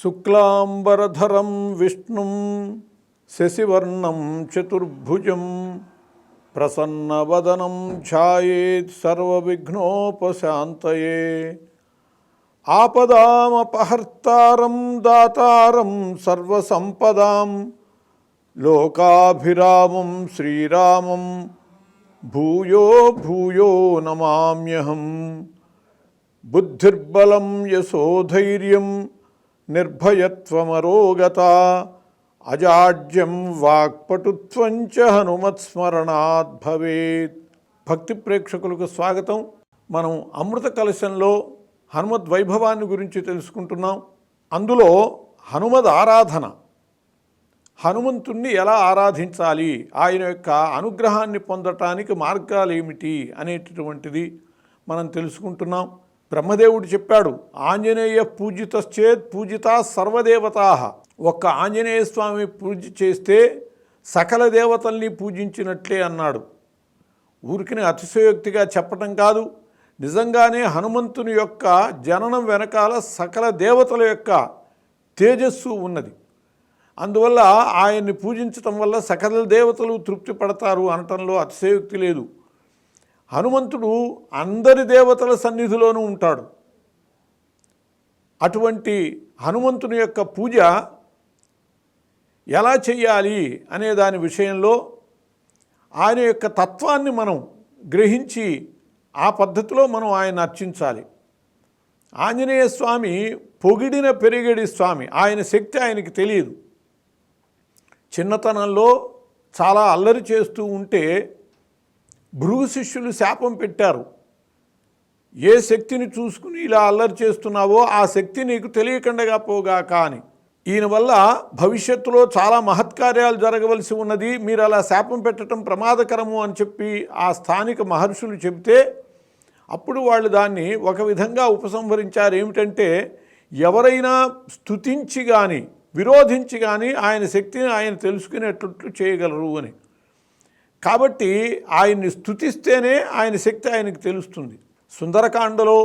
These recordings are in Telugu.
శుక్లాంబరధరం విష్ణుం శశివర్ణం చతుర్భుజం ప్రసన్నవదనం ధ్యాయేత్ సర్వవిఘ్నోపశాంతయే. ఆపదామపహర్తారం దాతారం సర్వసంపదాం లోకాభిరామం శ్రీరామం భూయో భూయో నమామ్యహం. బుద్ధిర్బలం యశోధైర్యం నిర్భయత్వమరోగత అజాడ్యం వాక్పటుత్వం చ హనుమత్స్మరణాత్ భవేత్. భక్తి ప్రేక్షకులకు స్వాగతం. మనం అమృత కలశంలో హనుమద్ వైభవాన్ని గురించి తెలుసుకుంటున్నాం. అందులో హనుమద్ ఆరాధన, హనుమంతుణ్ణి ఎలా ఆరాధించాలి, ఆయన యొక్క అనుగ్రహాన్ని పొందటానికి మార్గాలు ఏమిటి అనేటటువంటిది మనం తెలుసుకుంటున్నాం. బ్రహ్మదేవుడు చెప్పాడు, ఆంజనేయ పూజితశ్చేత్ పూజితా సర్వదేవతా. ఒక్క ఆంజనేయ స్వామి పూజ చేస్తే సకల దేవతల్ని పూజించినట్లే అన్నాడు. ఊరికిని అతిశయోక్తిగా చెప్పటం కాదు, నిజంగానే హనుమంతుని యొక్క జననం వెనకాల సకల దేవతల యొక్క తేజస్సు ఉన్నది. అందువల్ల ఆయన్ని పూజించటం వల్ల సకల దేవతలు తృప్తి పడతారు అనటంలో అతిశయోక్తి లేదు. హనుమంతుడు అందరి దేవతల సన్నిధిలోనూ ఉంటాడు. అటువంటి హనుమంతుని యొక్క పూజ ఎలా చేయాలి అనే దాని విషయంలో ఆయన యొక్క తత్వాన్ని మనం గ్రహించి ఆ పద్ధతిలో మనం ఆయన అర్చించాలి. ఆంజనేయ స్వామి పొగిడిన పెరిగడి స్వామి, ఆయన శక్తి ఆయనకి తెలియదు. చిన్నతనంలో చాలా అల్లరి చేస్తూ ఉంటే భృగు శిష్యులు శాపం పెట్టారు, ఏ శక్తిని చూసుకుని ఇలా అల్లరి చేస్తున్నావో ఆ శక్తి నీకు తెలియకుండా పోగాక అని. ఈయన వల్ల భవిష్యత్తులో చాలా మహత్కార్యాలు జరగవలసి ఉన్నది, మీరు అలా శాపం పెట్టడం ప్రమాదకరము అని చెప్పి ఆ స్థానిక మహర్షులు చెబితే అప్పుడు వాళ్ళు దాన్ని ఒక విధంగా ఉపసంహరించారు. ఏమిటంటే, ఎవరైనా స్తుతించి కానీ విరోధించి కానీ ఆయన శక్తిని ఆయన తెలుసుకునేటట్లు చేయగలరు అని. కాబట్టి ఆయన్ని స్తుతిస్తేనే ఆయన శక్తి ఆయనకు తెలుస్తుంది. సుందరకాండలో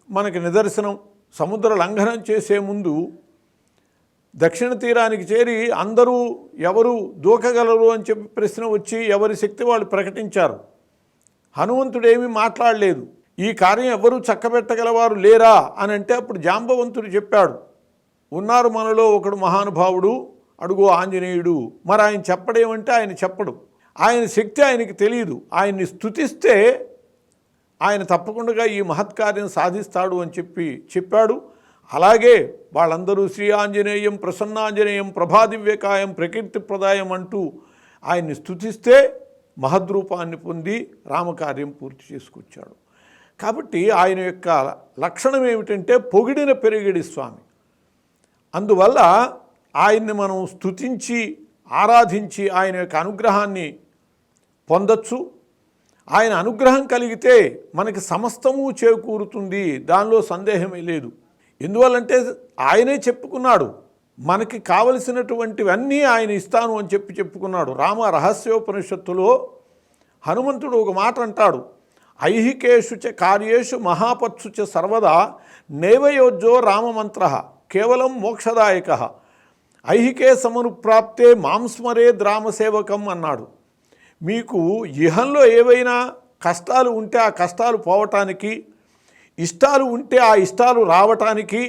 మనకి నిదర్శనం, సముద్ర లంఘనం చేసే ముందు దక్షిణ తీరానికి చేరి అందరూ ఎవరు దూకగలరు అని చెప్పి ప్రశ్న వచ్చి ఎవరి శక్తి వాళ్ళు ప్రకటించారు. హనుమంతుడేమీ మాట్లాడలేదు, ఈ కార్యం ఎవరూ చక్కబెట్టగలవారు లేరా అని అంటే అప్పుడు జాంబవంతుడు చెప్పాడు, ఉన్నారు మనలో ఒకడు మహానుభావుడు, అడుగో ఆంజనేయుడు. మరి ఆయన చెప్పడేమంటే ఆయన చెప్పడు, ఆయన శక్తి ఆయనకి తెలియదు. ఆయన్ని స్తుతిస్తే ఆయన తప్పకుండా ఈ మహత్కార్యం సాధిస్తాడు అని చెప్పాడు. అలాగే వాళ్ళందరూ శ్రీ ఆంజనేయం ప్రసన్నాంజనేయం ప్రభాదివ్యకాయం ప్రకీర్తిప్రదాయం అంటూ ఆయన్ని స్తుతిస్తే మహద్రూపాన్ని పొంది రామకార్యం పూర్తి చేసుకొచ్చాడు. కాబట్టి ఆయన యొక్క లక్షణం ఏమిటంటే పొగిడిన పెరిగడి స్వామి. అందువల్ల ఆయన్ని మనం స్తుతించి ఆరాధించి ఆయన యొక్క అనుగ్రహాన్ని పొందొచ్చు. ఆయన అనుగ్రహం కలిగితే మనకి సమస్తము చేకూరుతుంది, దానిలో సందేహమే లేదు. ఎందువల్లంటే ఆయనే చెప్పుకున్నాడు, మనకి కావలసినటువంటివన్నీ ఆయన ఇస్తాను అని చెప్పుకున్నాడు. రామ రహస్యోపనిషత్తులో హనుమంతుడు ఒక మాట అంటాడు, ఐహికేషు చ కార్యేషు మహాపత్సు చ సర్వదా నైవయోజ్యో రామమంత్ర కేవలం మోక్షదాయక ఐహికే సమనుప్రాప్తే మాంస్మరేద్ రామసేవకం అన్నాడు. మీకు ఇహంలో ఏవైనా కష్టాలు ఉంటే ఆ కష్టాలు పోవటానికి, ఇష్టాలు ఉంటే ఆ ఇష్టాలు రావటానికి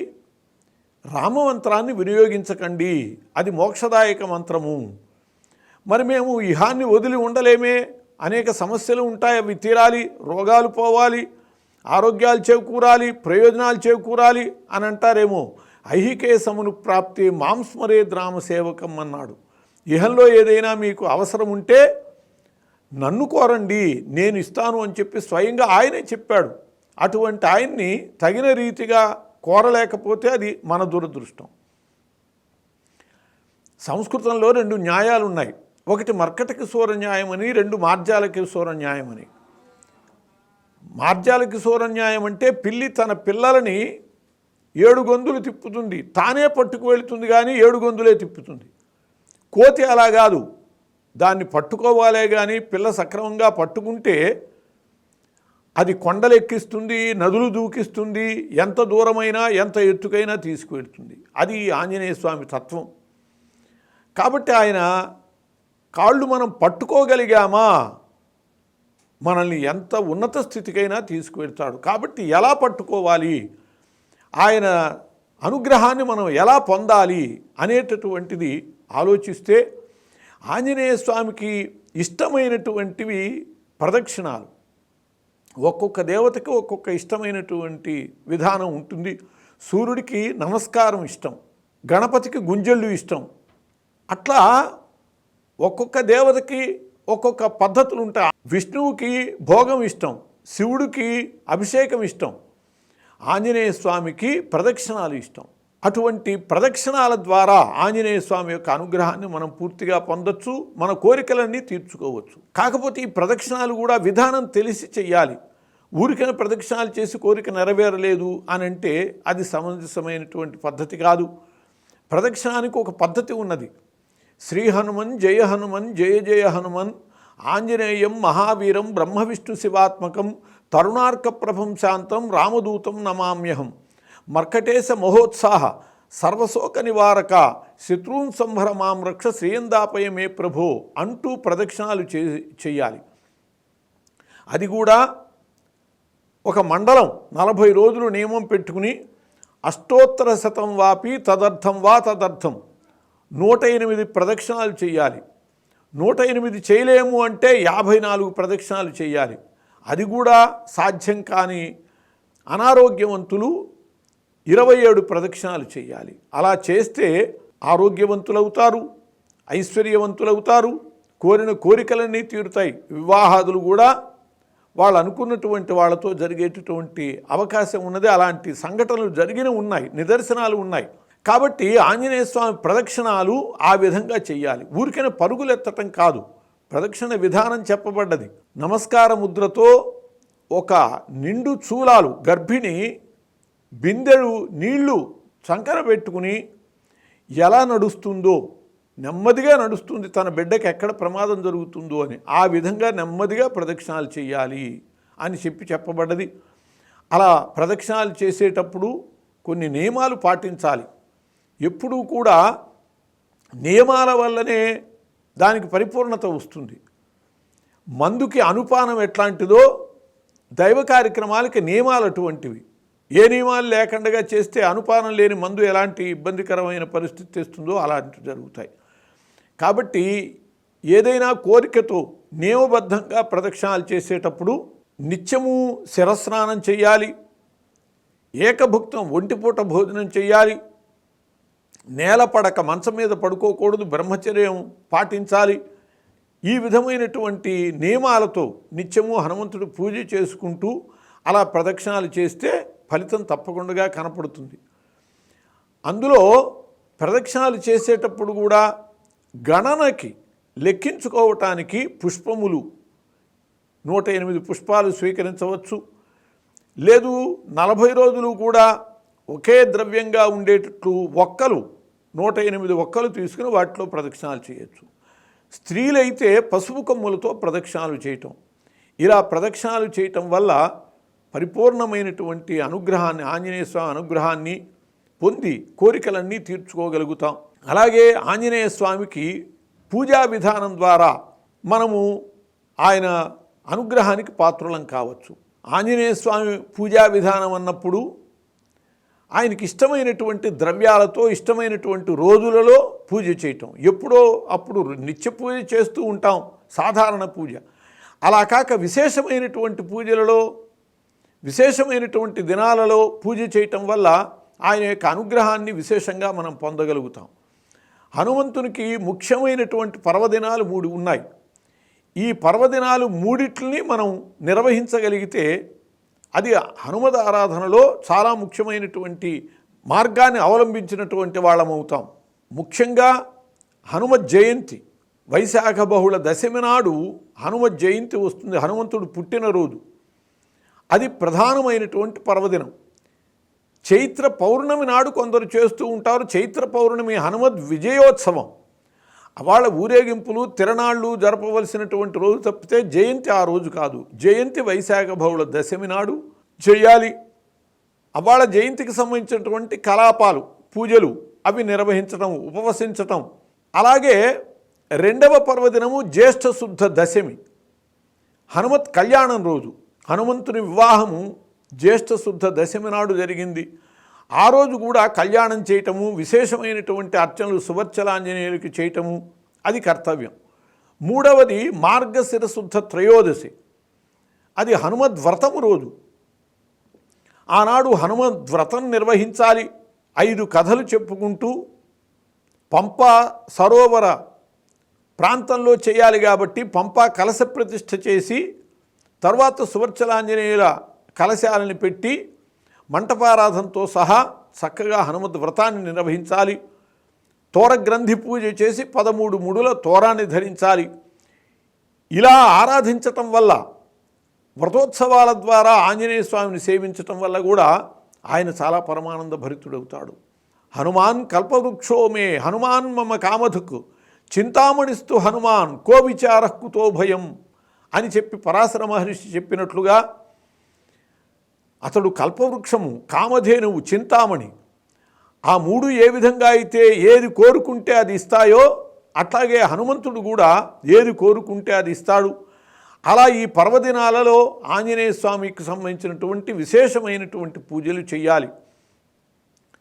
రామమంత్రాన్ని వినియోగించకండి, అది మోక్షదాయక మంత్రము. మరి మేము ఇహాన్ని వదిలి ఉండలేమే, అనేక సమస్యలు ఉంటాయి, అవి తీరాలి, రోగాలు పోవాలి, ఆరోగ్యాలు చేకూరాలి, ప్రయోజనాలు చేకూరాలి అని అంటారేమో. ఐహికే సమును ప్రాప్తి మాంస్మరేద్ రామసేవకం అన్నాడు. ఇహంలో ఏదైనా మీకు అవసరం ఉంటే నన్ను కోరండి, నేను ఇస్తాను అని చెప్పి స్వయంగా ఆయనే చెప్పాడు. అటువంటి ఆయన్ని తగిన రీతిగా కోరలేకపోతే అది మన దురదృష్టం. సంస్కృతంలో రెండు న్యాయాలు ఉన్నాయి, ఒకటి మర్కటకిశోర న్యాయం అని, రెండు మార్జాల కిశోర న్యాయం అని. మార్జాల కిశోర న్యాయం అంటే పిల్లి తన పిల్లలని 7 గొంతులు తిప్పుతుంది, తానే పట్టుకు వెళుతుంది కానీ 7 గొంతులే తిప్పుతుంది. కోతి అలా కాదు, దాన్ని పట్టుకోవాలే కానీ పిల్ల సక్రమంగా పట్టుకుంటే అది కొండలెక్కిస్తుంది, నదులు దూకిస్తుంది, ఎంత దూరమైనా ఎంత ఎత్తుకైనా తీసుకువెడుతుంది. అది ఆంజనేయ స్వామి తత్వం. కాబట్టి ఆయన కాళ్ళు మనం పట్టుకోగలిగామా మనల్ని ఎంత ఉన్నత స్థితికైనా తీసుకువెళ్తాడు. కాబట్టి ఎలా పట్టుకోవాలి, ఆయన అనుగ్రహాన్ని మనం ఎలా పొందాలి అనేటటువంటిది ఆలోచిస్తే ఆంజనేయ స్వామికి ఇష్టమైనటువంటివి ప్రదక్షిణాలు. ఒక్కొక్క దేవతకి ఒక్కొక్క ఇష్టమైనటువంటి విధానం ఉంటుంది. సూర్యుడికి నమస్కారం ఇష్టం, గణపతికి గుంజళ్ళు ఇష్టం. అట్లా ఒక్కొక్క దేవతకి ఒక్కొక్క పద్ధతులు ఉంటాయి. విష్ణువుకి భోగం ఇష్టం, శివుడికి అభిషేకం ఇష్టం, ఆంజనేయ స్వామికి ప్రదక్షిణాలు ఇష్టం. అటువంటి ప్రదక్షిణాల ద్వారా ఆంజనేయ స్వామి యొక్క అనుగ్రహాన్ని మనం పూర్తిగా పొందొచ్చు, మన కోరికలన్నీ తీర్చుకోవచ్చు. కాకపోతే ఈ ప్రదక్షిణాలు కూడా విధానం తెలిసి చెయ్యాలి. ఊరికైనా ప్రదక్షిణాలు చేసి కోరిక నెరవేరలేదు అని అంటే అది సమంజసమైనటువంటి పద్ధతి కాదు. ప్రదక్షిణానికి ఒక పద్ధతి ఉన్నది. శ్రీ హనుమన్ జయ హనుమన్ జయ జయ హనుమన్ ఆంజనేయం మహావీరం బ్రహ్మ విష్ణు శివాత్మకం తరుణార్క ప్రభం శాంతం రామదూతం నమామ్యహం మర్కటేశ మహోత్సాహ సర్వశోక నివారక శత్రూన్ సంహర మాం రక్ష శ్రేయందాపయ మే ప్రభో అంటూ ప్రదక్షిణాలు చెయ్యాలి. అది కూడా ఒక మండలం 40 రోజులు నియమం పెట్టుకుని అష్టోత్తర శతం వాపి తదర్థం వా తదర్థం 108 ప్రదక్షిణాలు చేయాలి. 108 చేయలేము అంటే 54 ప్రదక్షిణాలు చేయాలి. అది కూడా సాధ్యం కాని అనారోగ్యవంతులు 27 ప్రదక్షిణాలు చేయాలి. అలా చేస్తే ఆరోగ్యవంతులవుతారు, ఐశ్వర్యవంతులవుతారు, కోరిన కోరికలన్నీ తీరుతాయి. వివాహాదులు కూడా వాళ్ళు అనుకున్నటువంటి వాళ్ళతో జరిగేటటువంటి అవకాశం ఉన్నది. అలాంటి సంఘటనలు జరిగిన ఉన్నాయి, నిదర్శనాలు ఉన్నాయి. కాబట్టి ఆంజనేయ స్వామి ప్రదక్షిణాలు ఆ విధంగా చెయ్యాలి. ఊరికైనా పరుగులు ఎత్తటం కాదు, ప్రదక్షిణ విధానం చెప్పబడ్డది. నమస్కార ముద్రతో ఒక నిండు చూలాలు గర్భిణి బిందెడు నీళ్లు చంకన పెట్టుకుని ఎలా నడుస్తుందో, నెమ్మదిగా నడుస్తుంది, తన బిడ్డకి ఎక్కడ ప్రమాదం జరుగుతుందో అని, ఆ విధంగా నెమ్మదిగా ప్రదక్షిణాలు చేయాలి అని చెప్పబడ్డది. అలా ప్రదక్షిణాలు చేసేటప్పుడు కొన్ని నియమాలు పాటించాలి. ఎప్పుడూ కూడా నియమాల వల్లనే దానికి పరిపూర్ణత వస్తుంది. మందుకి అనుపానం ఎట్లాంటిదో దైవ కార్యక్రమాలకి నియమాలు అటువంటివి. ఏ నియమాలు లేకుండా చేస్తే అనుపానం లేని మందు ఎలాంటి ఇబ్బందికరమైన పరిస్థితి తెస్తుందో అలాంటివి జరుగుతాయి. కాబట్టి ఏదైనా కోరికతో నియమబద్ధంగా ప్రదక్షిణాలు చేసేటప్పుడు నిత్యము శిరస్నానం చేయాలి, ఏకభుక్తం ఒంటిపూట భోజనం చేయాలి, నేలపడక మంచం మీద పడుకోకూడదు, బ్రహ్మచర్యం పాటించాలి. ఈ విధమైనటువంటి నియమాలతో నిత్యము హనుమంతుడు పూజ చేసుకుంటూ అలా ప్రదక్షిణాలు చేస్తే ఫలితం తప్పకుండా కనపడుతుంది. అందులో ప్రదక్షిణాలు చేసేటప్పుడు కూడా గణనకి లెక్కించుకోవటానికి పుష్పములు 108 పుష్పాలు స్వీకరించవచ్చు. లేదు 40 రోజులు కూడా ఒకే ద్రవ్యంగా ఉండేటట్లు ఒక్కలు 108 ఒక్కలు తీసుకుని వాటిలో ప్రదక్షిణాలు చేయొచ్చు. స్త్రీలైతే పసుపు కొమ్ములతో ప్రదక్షిణాలు చేయటం. ఇలా ప్రదక్షిణాలు చేయటం వల్ల పరిపూర్ణమైనటువంటి అనుగ్రహాన్ని, ఆంజనేయ స్వామి అనుగ్రహాన్ని పొంది కోరికలన్నీ తీర్చుకోగలుగుతాం. అలాగే ఆంజనేయ స్వామికి పూజా విధానం ద్వారా మనము ఆయన అనుగ్రహానికి పాత్రులం కావచ్చు. ఆంజనేయ స్వామి పూజా విధానం అన్నప్పుడు ఆయనకి ఇష్టమైనటువంటి ద్రవ్యాలతో ఇష్టమైనటువంటి రోజులలో పూజ చేయటం. ఎప్పుడో అప్పుడు నిత్య పూజ చేస్తూ ఉంటాం, సాధారణ పూజ. అలా కాక విశేషమైనటువంటి పూజలలో, విశేషమైనటువంటి దినాలలో పూజ చేయటం వల్ల ఆయన యొక్క అనుగ్రహాన్ని విశేషంగా మనం పొందగలుగుతాం. హనుమంతునికి ముఖ్యమైనటువంటి పర్వదినాలు 3 ఉన్నాయి. ఈ పర్వదినాలు 3 మనం నిర్వహించగలిగితే అది హనుమద్ ఆరాధనలో చాలా ముఖ్యమైనటువంటి మార్గాన్ని అవలంబించినటువంటి వాళ్ళమవుతాం. ముఖ్యంగా హనుమత్ జయంతి, వైశాఖ బహుళ దశమి నాడు హనుమత్ జయంతి వస్తుంది. హనుమంతుడు పుట్టినరోజు అది ప్రధానమైనటువంటి పర్వదినం. చైత్ర పౌర్ణమి నాడు కొందరు చేస్తూ ఉంటారు. చైత్ర పౌర్ణమి హనుమద్ విజయోత్సవం. వాళ్ళ ఊరేగింపులు తిరణాళ్ళు జరపవలసినటువంటి రోజు తప్పితే జయంతి ఆ రోజు కాదు. జయంతి వైశాఖ బహుళ దశమి నాడు చేయాలి. వాళ్ళ జయంతికి సంబంధించినటువంటి కలాపాలు, పూజలు అవి నిర్వహించటం, ఉపవసించటం. అలాగే రెండవ పర్వదినము జ్యేష్ఠ శుద్ధ దశమి, హనుమత్ కళ్యాణం రోజు. హనుమంతుని వివాహము జ్యేష్ఠ శుద్ధ దశమి నాడు జరిగింది. ఆ రోజు కూడా కళ్యాణం చేయటము, విశేషమైనటువంటి అర్చనలు సువర్చలాంజనేయులకి చేయటము అది కర్తవ్యం. మూడవది మార్గశిర శుద్ధ త్రయోదశి, అది హనుమద్వ్రతము రోజు. ఆనాడు హనుమద్వ్రతం నిర్వహించాలి. 5 కథలు చెప్పుకుంటూ పంపా సరోవర ప్రాంతంలో చేయాలి కాబట్టి పంపా కలశ ప్రతిష్ఠ చేసి తర్వాత సువర్చలాంజనేయుల కలశాలను పెట్టి మంటపారాధనతో సహా చక్కగా హనుమద్ వ్రతాన్ని నిర్వహించాలి. తోరగ్రంథి పూజ చేసి 13 ముడుల తోరాన్ని ధరించాలి. ఇలా ఆరాధించటం వల్ల, వ్రతోత్సవాల ద్వారా ఆంజనేయ స్వామిని సేవించటం వల్ల కూడా ఆయన చాలా పరమానంద భరితుడవుతాడు. హనుమాన్ కల్పవృక్షో మే హనుమాన్ మమ కామధుక్ చింతామణిస్తు హనుమాన్ కో విచారః కుతో భయం అని చెప్పి పరాశర మహర్షి చెప్పినట్లుగా అతడు కల్పవృక్షము, కామధేనువు, చింతామణి. ఆ 3 ఏ విధంగా అయితే ఏది కోరుకుంటే అది ఇస్తాయో అట్లాగే హనుమంతుడు కూడా ఏది కోరుకుంటే అది ఇస్తాడు. అలా ఈ పర్వదినాలలో ఆంజనేయ స్వామికి సంబంధించినటువంటి విశేషమైనటువంటి పూజలు చేయాలి.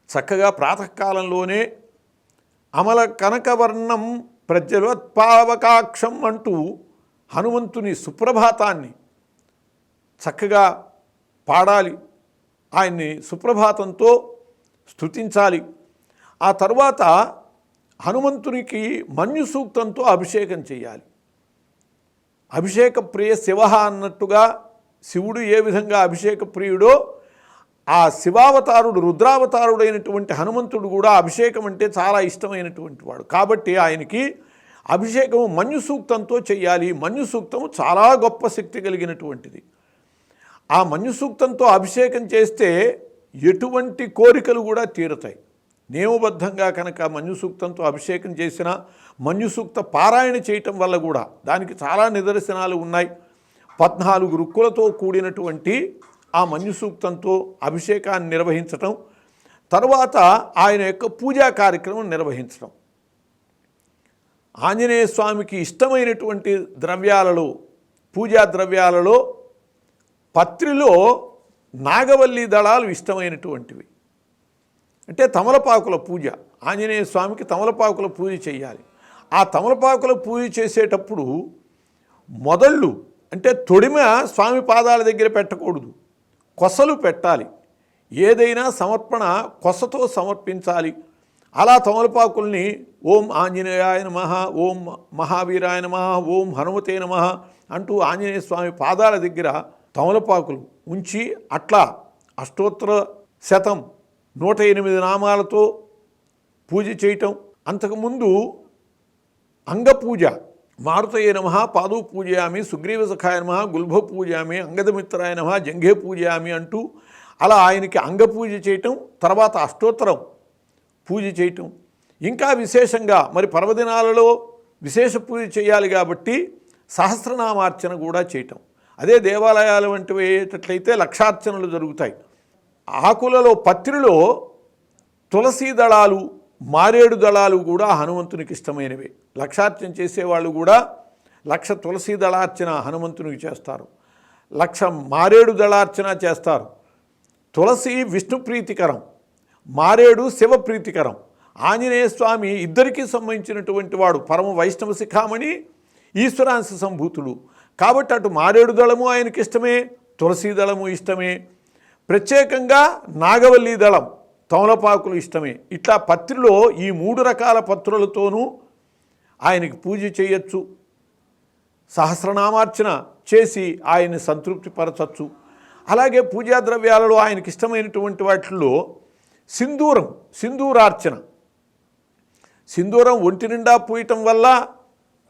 చక్కగా ప్రాతకాలంలోనే అమల కనకవర్ణం ప్రజ్వలత్పావకాక్షం అంటూ హనుమంతుని సుప్రభాతాన్ని చక్కగా పాడాలి. ఆయన్ని సుప్రభాతంతో స్తుతించాలి. ఆ తర్వాత హనుమంతునికి మన్యు సూక్తంతో అభిషేకం చేయాలి. అభిషేక ప్రియ శివ అన్నట్టుగా శివుడు ఏ విధంగా అభిషేక ప్రియుడో ఆ శివావతారుడు, రుద్రావతారుడైనటువంటి హనుమంతుడు కూడా అభిషేకం అంటే చాలా ఇష్టమైనటువంటి వాడు. కాబట్టి ఆయనకి అభిషేకము మన్యు సూక్తంతో చేయాలి. మన్యు సూక్తము చాలా గొప్ప శక్తి కలిగినటువంటిది. ఆ మన్యు సూక్తంతో అభిషేకం చేస్తే ఎటువంటి కోరికలు కూడా తీరుతాయి. నియమబద్ధంగా కనుక మన్యు సూక్తంతో అభిషేకం చేసిన, మన్యు సూక్త పారాయణ చేయటం వల్ల కూడా దానికి చాలా నిదర్శనాలు ఉన్నాయి. 14 రుక్కులతో కూడినటువంటి ఆ మన్యు సూక్తంతో అభిషేకాన్ని నిర్వహించటం, తర్వాత ఆయన యొక్క పూజా కార్యక్రమం నిర్వహించడం. ఆంజనేయ స్వామికి ఇష్టమైనటువంటి ద్రవ్యాలలో, పూజా ద్రవ్యాలలో పత్రిలో నాగవల్లి దళాలు ఇష్టమైనటువంటివి. అంటే తమలపాకుల పూజ, ఆంజనేయ స్వామికి తమలపాకుల పూజ చేయాలి. ఆ తమలపాకుల పూజ చేసేటప్పుడు మొదళ్ళు అంటే తొడిమ స్వామి పాదాల దగ్గర పెట్టకూడదు, కొసలు పెట్టాలి. ఏదైనా సమర్పణ కొసతో సమర్పించాలి. అలా తమలపాకుల్ని ఓం ఆంజనేయాయ నమః, ఓం మహావీరాయ నమః, ఓం హనుమతే నమః అంటూ ఆంజనేయ స్వామి పాదాల దగ్గర తమలపాకులు ఉంచి అట్లా అష్టోత్తర శతం 108 నామాలతో పూజ చేయటం. అంతకుముందు అంగపూజ, మారుతయే నమః పాదూ పూజయామి, సుగ్రీవ సఖాయ నమః గుల్భ పూజయామి, అంగదమిత్రాయ నమః జంఘే పూజయామి అంటూ అలా ఆయనకి అంగపూజ చేయటం, తర్వాత అష్టోత్తరం పూజ చేయటం. ఇంకా విశేషంగా మరి పర్వదినాలలో విశేష పూజ చేయాలి కాబట్టి సహస్రనామార్చన కూడా చేయటం. అదే దేవాలయాలు వంటివి అయ్యేటట్లయితే లక్షార్చనలు జరుగుతాయి. ఆకులలో పత్రిలో తులసీ దళాలు, మారేడు దళాలు కూడా హనుమంతునికి ఇష్టమైనవి. లక్షార్చన చేసేవాళ్ళు కూడా 1,00,000 తులసీ దళార్చన హనుమంతునికి చేస్తారు, 1,00,000 మారేడు దళార్చన చేస్తారు. తులసి విష్ణు ప్రీతికరం, మారేడు శివ ప్రీతికరం. ఆంజనేయ స్వామి ఇద్దరికీ సంబంధించినటువంటి వాడు, పరమ వైష్ణవ శిఖామణి, ఈశ్వరాంశ సంభూతుడు. కాబట్టి అటు మారేడు దళము ఆయనకి ఇష్టమే, తులసీ దళము ఇష్టమే. ప్రత్యేకంగా నాగవల్లి దళం, తమలపాకులు ఇష్టమే. ఇట్లా పత్రిలో ఈ 3 రకాల పత్రులతోనూ ఆయనకి పూజ చేయొచ్చు. సహస్రనామార్చన చేసి ఆయన్ని సంతృప్తిపరచచ్చు. అలాగే పూజా ద్రవ్యాలలో ఆయనకి ఇష్టమైనటువంటి వాటిల్లో సింధూరార్చన. సింధూరం ఒంటి నిండా పూయటం వల్ల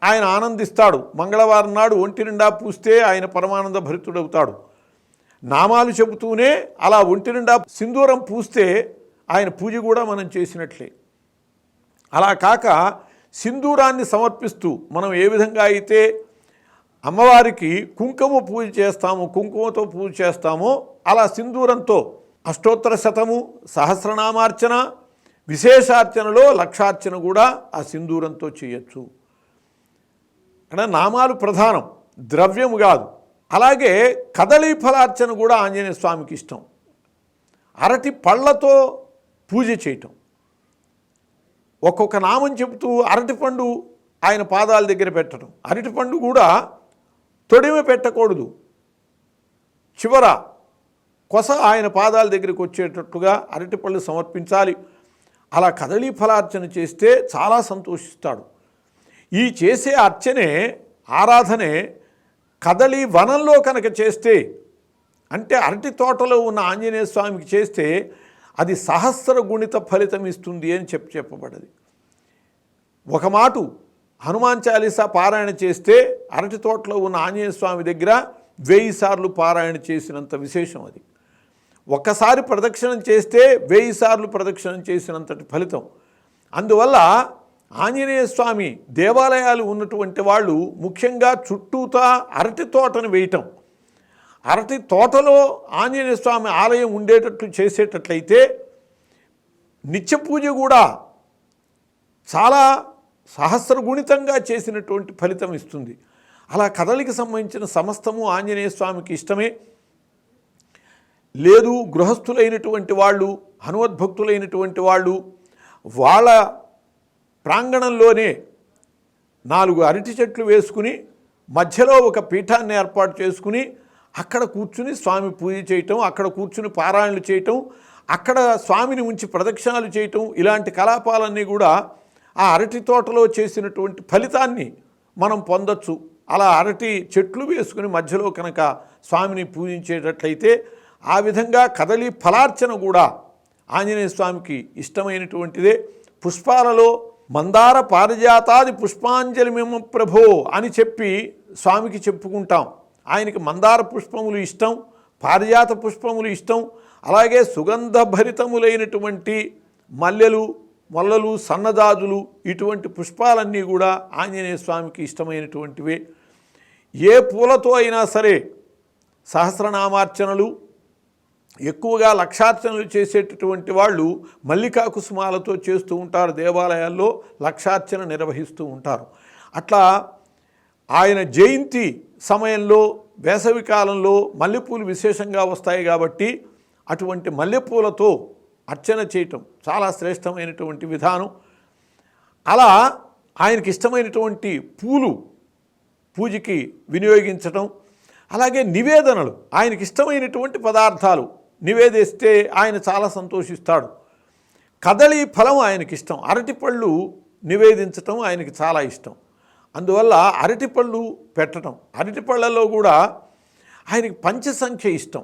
ఆయన ఆనందిస్తాడు. మంగళవారం నాడు ఒంటి నిండా పూస్తే ఆయన పరమానంద భరితుడవుతాడు. నామాలు చెబుతూనే అలా ఒంటి నిండా సింధూరం పూస్తే ఆయన పూజ కూడా మనం చేసినట్లే. అలా కాక సింధూరాన్ని సమర్పిస్తూ మనం ఏ విధంగా అయితే అమ్మవారికి కుంకుమ పూజ చేస్తాము, కుంకుమతో పూజ చేస్తామో అలా సింధూరంతో అష్టోత్తర శతము, సహస్రనామార్చన, విశేషార్చనలో లక్షార్చన కూడా ఆ సింధూరంతో చేయొచ్చు. అక్కడ నామాలు ప్రధానం, ద్రవ్యము కాదు. అలాగే కదళీ ఫలార్చన కూడా ఆంజనేయ స్వామికి ఇష్టం. అరటి పళ్ళతో పూజ చేయటం, ఒక్కొక్క నామం చెబుతూ అరటిపండు ఆయన పాదాల దగ్గర పెట్టడం. అరటిపండు కూడా తొడిమ పెట్టకూడదు, చివర కొస ఆయన పాదాల దగ్గరికి వచ్చేటట్టుగా అరటిపళ్ళు సమర్పించాలి. అలా కదళీ ఫలార్చన చేస్తే చాలా సంతోషిస్తాడు. ఈ చేసే అర్చనే, ఆరాధనే కదళీ వనంలో కనుక చేస్తే, అంటే అరటి తోటలో ఉన్న ఆంజనేయ స్వామికి చేస్తే అది సహస్ర గుణిత ఫలితం ఇస్తుంది అని చెప్పబడ్డది. ఒక మాటు హనుమాన్ చాలీసా పారాయణ చేస్తే అరటి తోటలో ఉన్న ఆంజనేయ స్వామి దగ్గర 1000 సార్లు పారాయణ చేసినంత విశేషం అది. ఒక్కసారి ప్రదక్షిణం చేస్తే 1000 సార్లు ప్రదక్షిణం చేసినంతటి ఫలితం. అందువల్ల ఆంజనేయ స్వామి దేవాలయాలు ఉన్నటువంటి వాళ్ళు ముఖ్యంగా చుట్టూతా అరటి తోటను వేయటం, అరటి తోటలో ఆంజనేయ స్వామి ఆలయం ఉండేటట్లు చేసేటట్లయితే నిత్య పూజ కూడా చాలా సహస్రగుణితంగా చేసినటువంటి ఫలితం ఇస్తుంది. అలా కదలికి సంబంధించిన సమస్తము ఆంజనేయ స్వామికి ఇష్టమే. లేదు గృహస్థులైనటువంటి వాళ్ళు, హనుమద్భక్తులైనటువంటి వాళ్ళు వాళ్ళ ప్రాంగణంలోనే 4 అరటి చెట్లు వేసుకుని మధ్యలో ఒక పీఠాన్ని ఏర్పాటు చేసుకుని అక్కడ కూర్చుని స్వామి పూజ చేయటం, అక్కడ కూర్చుని పారాయణలు చేయటం, అక్కడ స్వామిని ఉంచి ప్రదక్షిణాలు చేయటం, ఇలాంటి కలాపాలన్నీ కూడా ఆ అరటి తోటలో చేసినటువంటి ఫలితాన్ని మనం పొందొచ్చు. అలా అరటి చెట్లు వేసుకుని మధ్యలో కనుక స్వామిని పూజించేటట్లయితే ఆ విధంగా కదలి ఫలార్చన కూడా ఆంజనేయ స్వామికి ఇష్టమైనటువంటిదే. పుష్పాలలో మందార పారిజాతాది పుష్పాంజలి మిమ ప్రభో అని చెప్పి స్వామికి చెప్పుకుంటాం. ఆయనకి మందార పుష్పములు ఇష్టం, పారిజాత పుష్పములు ఇష్టం. అలాగే సుగంధభరితములైనటువంటి మల్లెలు, మొల్లలు, సన్నజాజులు, ఇటువంటి పుష్పాలన్నీ కూడా ఆంజనేయ స్వామికి ఇష్టమైనటువంటివే. ఏ పూలతో అయినా సరే సహస్రనామార్చనలు, ఎక్కువగా లక్షార్చనలు చేసేటటువంటి వాళ్ళు మల్లికా కుసుమాలతో చేస్తూ ఉంటారు. దేవాలయాల్లో లక్షార్చన నిర్వహిస్తూ ఉంటారు. అట్లా ఆయన జయంతి సమయంలో వేసవి కాలంలో మల్లెపూలు విశేషంగా వస్తాయి కాబట్టి అటువంటి మల్లెపూలతో అర్చన చేయటం చాలా శ్రేష్టమైనటువంటి విధానం. అలా ఆయనకి ఇష్టమైనటువంటి పూలు పూజకి వినియోగించటం, అలాగే నివేదనలు, ఆయనకి ఇష్టమైనటువంటి పదార్థాలు నివేదిస్తే ఆయన చాలా సంతోషిస్తాడు. కదళీ ఫలం ఆయనకి ఇష్టం, అరటిపళ్ళు నివేదించటం ఆయనకి చాలా ఇష్టం. అందువల్ల అరటిపళ్ళు పెట్టడం, అరటిపళ్ళలో కూడా ఆయనకి పంచసంఖ్య ఇష్టం.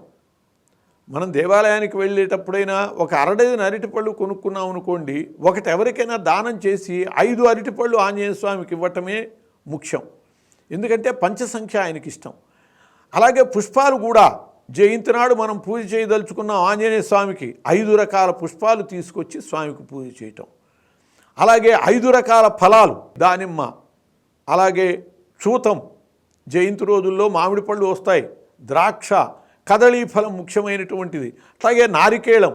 మనం దేవాలయానికి వెళ్ళేటప్పుడైనా ఒక 60 అరటిపళ్ళు కొనుక్కున్నాం అనుకోండి, ఒకటి ఎవరికైనా దానం చేసి 5 అరటిపళ్ళు ఆంజనేయ స్వామికి ఇవ్వటమే ముఖ్యం. ఎందుకంటే పంచసంఖ్య ఆయనకి ఇష్టం. అలాగే పుష్పాలు కూడా జయంతి నాడు మనం పూజ చేయదలుచుకున్న ఆంజనేయ స్వామికి 5 రకాల పుష్పాలు తీసుకొచ్చి స్వామికి పూజ చేయటం. అలాగే 5 రకాల ఫలాలు, దానిమ్మ, అలాగే చూతం, జయంతి రోజుల్లో మామిడి పళ్ళు వస్తాయి, ద్రాక్ష, కదళీ ఫలం ముఖ్యమైనటువంటిది. అలాగే నారికేళం,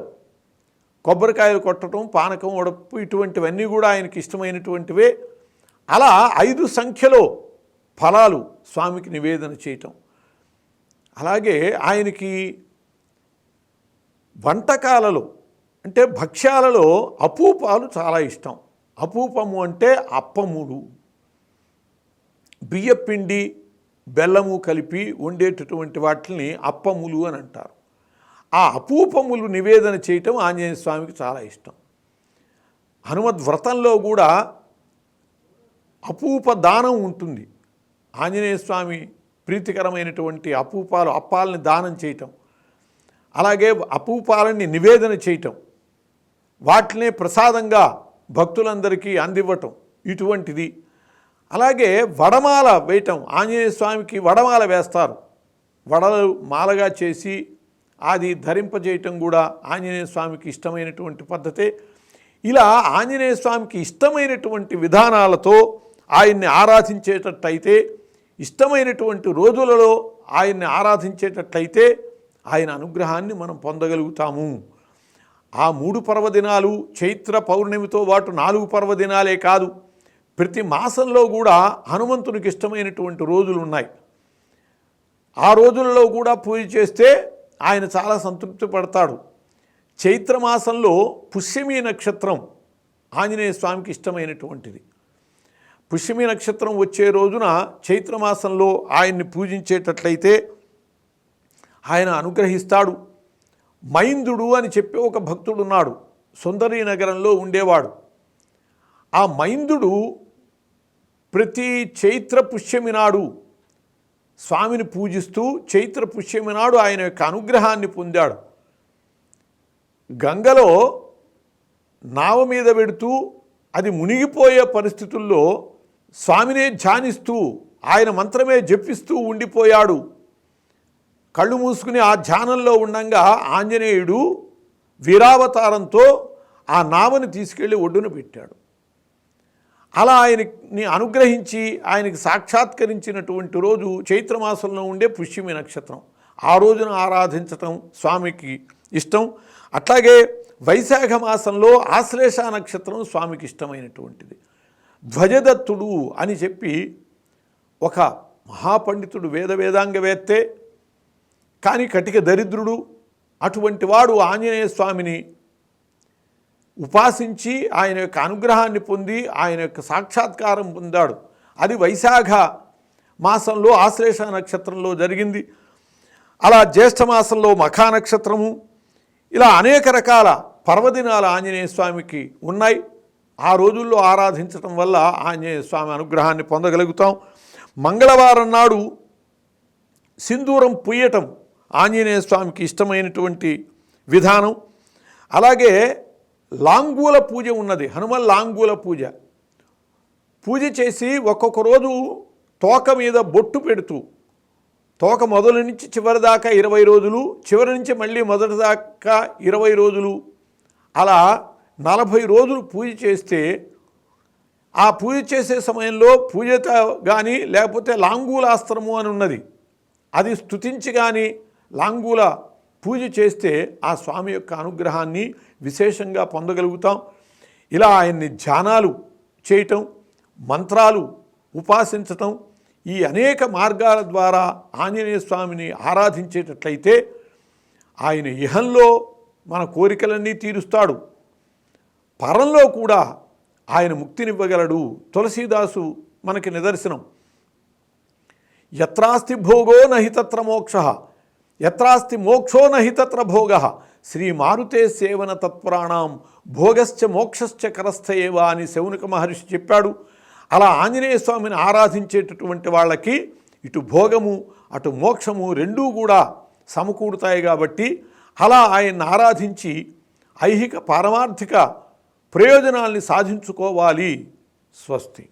కొబ్బరికాయలు కొట్టడం, పానకం, వడప్పు, ఇటువంటివన్నీ కూడా ఆయనకి ఇష్టమైనటువంటివే. అలా 5 సంఖ్యలో ఫలాలు స్వామికి నివేదన చేయటం. అలాగే ఆయనకి వంటకాలలో అంటే భక్ష్యాలలో అపూపాలు చాలా ఇష్టం. అపూపము అంటే అప్పములు, బియ్యపిండి బెల్లము కలిపి వండేటటువంటి వాటిని అప్పములు అని అంటారు. ఆ అపూపములు నివేదన చేయటం ఆంజనేయ స్వామికి చాలా ఇష్టం. హనుమద్వ్రతంలో కూడా అపూప దానం ఉంటుంది. ఆంజనేయ స్వామి ప్రీతికరమైనటువంటి అపూపాలు, అప్పాలని దానం చేయటం, అలాగే అపూపాలని నివేదన చేయటం, వాటినే ప్రసాదంగా భక్తులందరికీ అందివ్వటం, ఇటువంటిది. అలాగే వడమాల వేయటం, ఆంజనేయ స్వామికి వడమాల వేస్తారు. వడలు మాలగా చేసి అది ధరింపజేయటం కూడా ఆంజనేయ స్వామికి ఇష్టమైనటువంటి పద్ధతే. ఇలా ఆంజనేయ స్వామికి ఇష్టమైనటువంటి విధానాలతో ఆయన్ని ఆరాధించేటట్లయితే, ఇష్టమైనటువంటి రోజులలో ఆయన్ని ఆరాధించేటట్లయితే ఆయన అనుగ్రహాన్ని మనం పొందగలుగుతాము. ఆ 3 పర్వదినాలు చైత్ర పౌర్ణమితో పాటు 4 పర్వదినాలే కాదు, ప్రతి మాసంలో కూడా హనుమంతునికి ఇష్టమైనటువంటి రోజులు ఉన్నాయి. ఆ రోజులలో కూడా పూజ చేస్తే ఆయన చాలా సంతృప్తి పడతాడు. చైత్రమాసంలో పుష్యమి నక్షత్రం ఆంజనేయ స్వామికి ఇష్టమైనటువంటిది. పుష్యమి నక్షత్రం వచ్చే రోజున చైత్రమాసంలో ఆయన్ని పూజించేటట్లయితే ఆయన అనుగ్రహిస్తాడు. మైందుడు అని చెప్పి ఒక భక్తుడున్నాడు, సుందరీ నగరంలో ఉండేవాడు. ఆ మైందుడు ప్రతి చైత్ర పుష్యమి నాడు స్వామిని పూజిస్తూ చైత్ర పుష్యమి నాడు ఆయన యొక్క అనుగ్రహాన్ని పొందాడు. గంగలో నావ మీద పెడుతూ అది మునిగిపోయే పరిస్థితుల్లో స్వామినే ధ్యానిస్తూ ఆయన మంత్రమే జపిస్తూ ఉండిపోయాడు. కళ్ళు మూసుకుని ఆ ధ్యానంలో ఉండంగా ఆంజనేయుడు వీరావతారంతో ఆ నావని తీసుకెళ్ళి ఒడ్డున పెట్టాడు. అలా ఆయనని అనుగ్రహించి ఆయనకి సాక్షాత్కరించినటువంటి రోజు చైత్రమాసంలో ఉండే పుష్యమి నక్షత్రం. ఆ రోజున ఆరాధించటం స్వామికి ఇష్టం. అట్లాగే వైశాఖ మాసంలో ఆశ్లేష నక్షత్రం స్వామికి ఇష్టమైనటువంటిది. ధ్వజదత్తుడు అని చెప్పి ఒక మహాపండితుడు, వేదాంగవేత్తే కానీ కటిక దరిద్రుడు. అటువంటి వాడు ఆంజనేయ స్వామిని ఉపాసించి ఆయన యొక్క అనుగ్రహాన్ని పొంది ఆయన యొక్క సాక్షాత్కారం పొందాడు. అది వైశాఖ మాసంలో ఆశ్లేష నక్షత్రంలో జరిగింది. అలా జ్యేష్ఠ మాసంలో మఖా నక్షత్రము, ఇలా అనేక రకాల పర్వదినాల ఆంజనేయ స్వామికి ఉన్నాయి. ఆ రోజుల్లో ఆరాధించటం వల్ల ఆంజనేయ స్వామి అనుగ్రహాన్ని పొందగలుగుతాం. మంగళవారం నాడు సింధూరం పుయ్యటం ఆంజనేయ స్వామికి ఇష్టమైనటువంటి విధానం. అలాగే లాంగూల పూజ ఉన్నది, హనుమల్ లాంగూల పూజ చేసి ఒక్కొక్క రోజు తోక మీద బొట్టు పెడుతూ, తోక మొదలు నుంచి చివరి దాకా 20 రోజులు, చివరి నుంచి మళ్ళీ మొదటి దాకా 20 రోజులు, అలా 40 రోజులు పూజ చేస్తే ఆ పూజ చేసే సమయంలో పూజత కానీ లేకపోతే లాంగూలాస్త్రము అని ఉన్నది, అది స్తుతించి కానీ లాంగూల పూజ చేస్తే ఆ స్వామి యొక్క అనుగ్రహాన్ని విశేషంగా పొందగలుగుతాం. ఇలా ఆయన్ని ధ్యానాలు చేయటం, మంత్రాలు ఉపాసించటం, ఈ అనేక మార్గాల ద్వారా ఆంజనేయ స్వామిని ఆరాధించేటట్లయితే ఆయన ఇహంలో మన కోరికలన్నీ తీరుస్తాడు, పరంలో కూడా ఆయన ముక్తినివ్వగలడు. తులసీదాసు మనకి నిదర్శనం. యత్రాస్తి భోగో నహి తత్ర మోక్షః, యత్రాస్తి మోక్షో నహి తత్ర భోగః, శ్రీ మారుతే సేవన తత్పురాణం భోగశ్చ మోక్షశ్చ కరస్థయేవ అని శౌనక మహర్షి చెప్పాడు. అలా ఆంజనేయ స్వామిని ఆరాధించేటటువంటి వాళ్ళకి ఇటు భోగము అటు మోక్షము రెండూ కూడా సమకూడుతాయి. కాబట్టి అలా ఆయన్ని ఆరాధించి ఐహిక పారమార్థిక ప్రయోజనాల్ని సాధించుకోవాలి. స్వస్తి.